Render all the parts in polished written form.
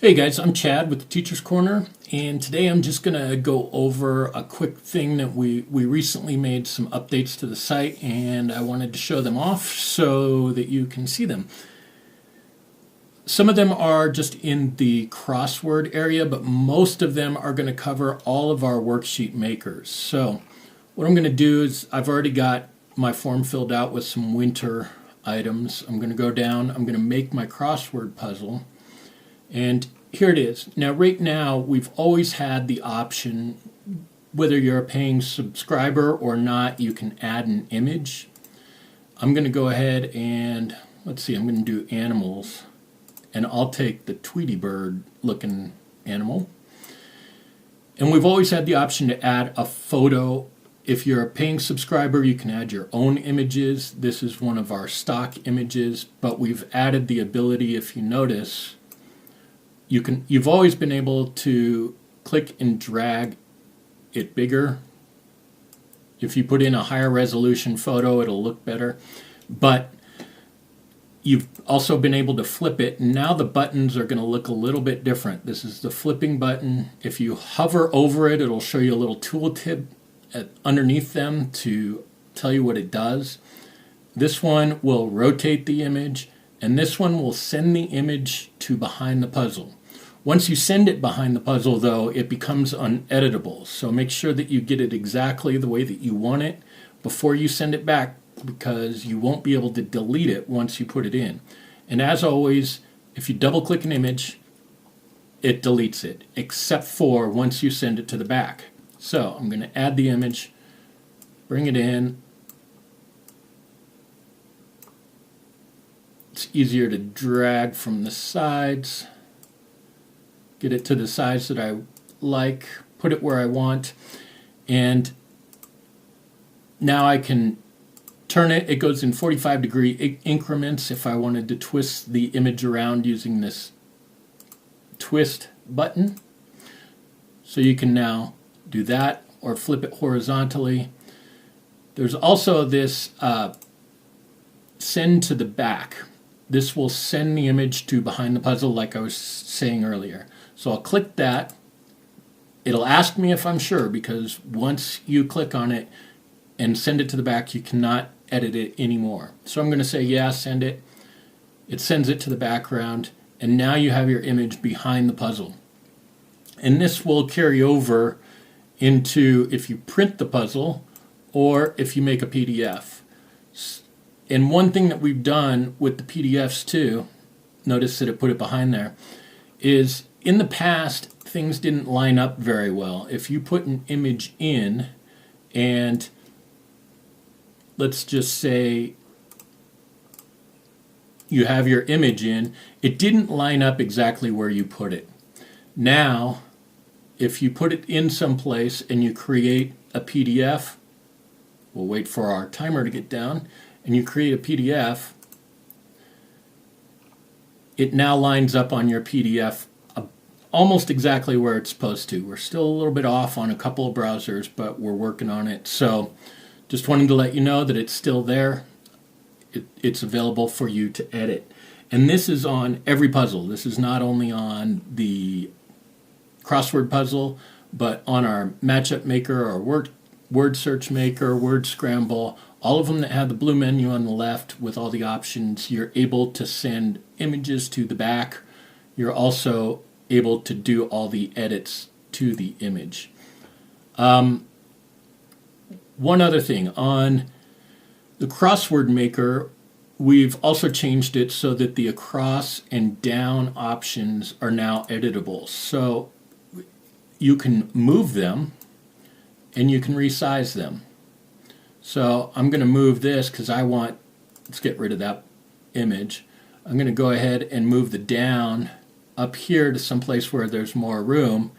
Hey guys, I'm Chad with the Teacher's Corner, and today I'm just going to go over a quick thing that we recently made some updates to the site, and I wanted to show them off so that you can see them. Some of them are just in the crossword area, but most of them are going to cover all of our worksheet makers. So what I'm going to do is I've already got my form filled out with some winter items. I'm going to go down, I'm going to make my crossword puzzle. And here it is. Now, right now, we've always had the option, whether you're a paying subscriber or not, you can add an image. I'm going to go ahead and, let's see, I'm going to do animals. And I'll take the Tweety Bird looking animal. And we've always had the option to add a photo. If you're a paying subscriber, you can add your own images. This is one of our stock images, but we've added the ability, if you notice, you've always been able to click and drag it bigger. If you put in a higher resolution photo, it'll look better. But you've also been able to flip it. And now the buttons are going to look a little bit different. This is the flipping button. If you hover over it, it'll show you a little tooltip underneath them to tell you what it does. This one will rotate the image, and this one will send the image to behind the puzzle. Once you send it behind the puzzle, though, it becomes uneditable. So make sure that you get it exactly the way that you want it before you send it back, because you won't be able to delete it once you put it in. And as always, if you double-click an image, it deletes it, except for once you send it to the back. So I'm going to add the image, bring it in. It's easier to drag from the sides. Get it to the size that I like, put it where I want, and now I can turn it. It goes in 45-degree increments if I wanted to twist the image around using this twist button. So you can now do that or flip it horizontally. There's also this send to the back. This will send the image to behind the puzzle like I was saying earlier. So I'll click that. It'll ask me if I'm sure, because once you click on it and send it to the back, you cannot edit it anymore. So I'm going to say, yeah, send it. It sends it to the background, and now you have your image behind the puzzle. And this will carry over into if you print the puzzle or if you make a PDF. And one thing that we've done with the PDFs too, notice that it put it behind there, is in the past, things didn't line up very well. If you put an image in, and let's just say you have your image in, it didn't line up exactly where you put it. Now, if you put it in someplace and you create a PDF, we'll wait for our timer to get down, and you create a PDF, it now lines up on your PDF almost exactly where it's supposed to. We're still a little bit off on a couple of browsers, but we're working on it. So just wanted to let you know that it's still there. It's available for you to edit. And this is on every puzzle. This is not only on the crossword puzzle, but on our matchup maker, our word search maker, word scramble, all of them that have the blue menu on the left with all the options. You're able to send images to the back. You're also able to do all the edits to the image. One other thing, on the crossword maker, we've also changed it so that the across and down options are now editable. So you can move them and you can resize them. So I'm going to move this because let's get rid of that image. I'm going to go ahead and move the down up here to someplace where there's more room.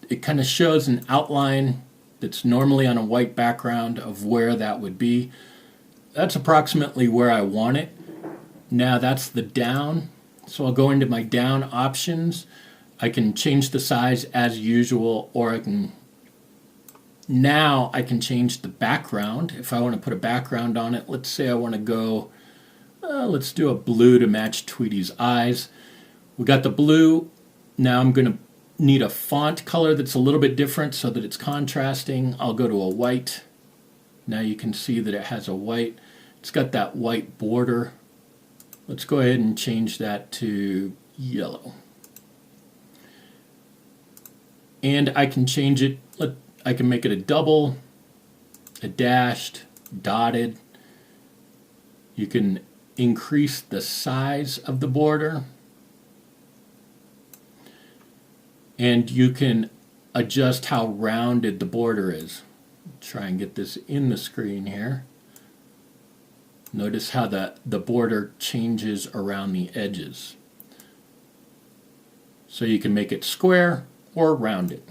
It kind of shows an outline that's normally on a white background of where that would be. That's approximately where I want it. Now that's the down. So I'll go into my down options. I can change the size as usual, or now I can change the background. If I want to put a background on it, let's say I want to go, let's do a blue to match Tweety's eyes. We got the blue. Now I'm going to need a font color that's a little bit different so that it's contrasting. I'll go to a white. Now you can see that it has a white. It's got that white border. Let's go ahead and change that to yellow. And I can change it. I can make it a double, a dashed, dotted. You can increase the size of the border. And you can adjust how rounded the border is. Try and get this in the screen here. Notice how the border changes around the edges. So you can make it square or rounded.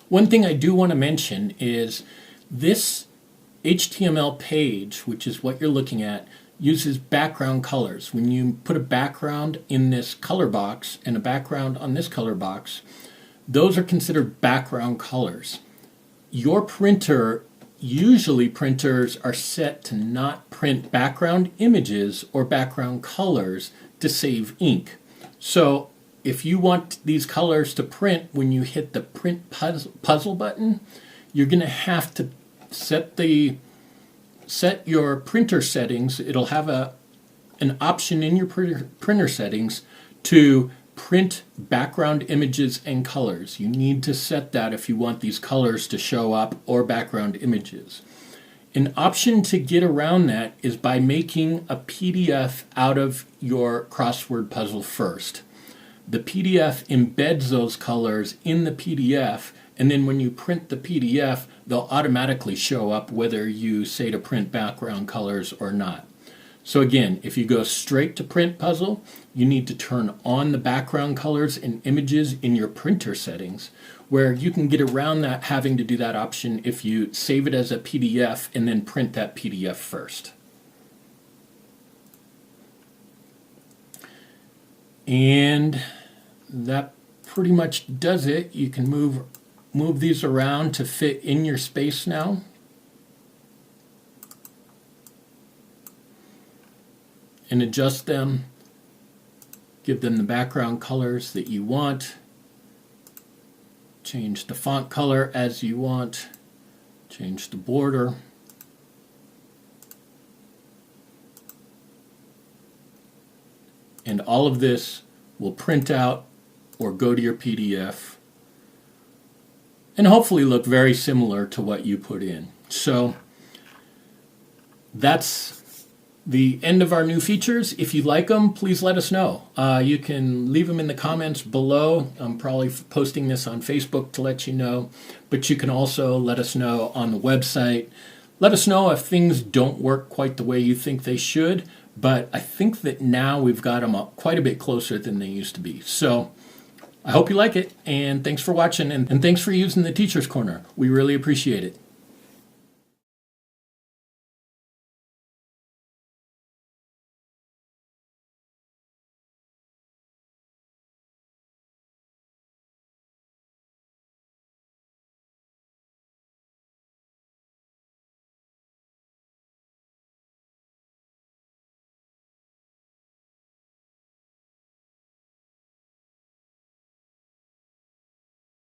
One thing I do want to mention is this HTML page, which is what you're looking at, uses background colors. When you put a background in this color box and a background on this color box, those are considered background colors. Your printer, usually printers are set to not print background images or background colors to save ink. So if you want these colors to print when you hit the print puzzle button, you're going to have to set your printer settings. It'll have an option in your printer settings to print background images and colors. You need to set that if you want these colors to show up or background images. An option to get around that is by making a PDF out of your crossword puzzle first. The PDF embeds those colors in the PDF, and then when you print the PDF, they'll automatically show up whether you say to print background colors or not. So again, if you go straight to print puzzle, you need to turn on the background colors and images in your printer settings, where you can get around that having to do that option if you save it as a PDF and then print that PDF first. And that pretty much does it. You can move these around to fit in your space now. And adjust them. Give them the background colors that you want. Change the font color as you want. Change the border. And all of this will print out or go to your PDF and hopefully look very similar to what you put in. So that's the end of our new features. If you like them, please let us know. You can leave them in the comments below. I'm probably posting this on Facebook to let you know, but you can also let us know on the website. Let us know if things don't work quite the way you think they should, but I think that now we've got them up quite a bit closer than they used to be. So I hope you like it, and thanks for watching, and thanks for using the Teacher's Corner. We really appreciate it.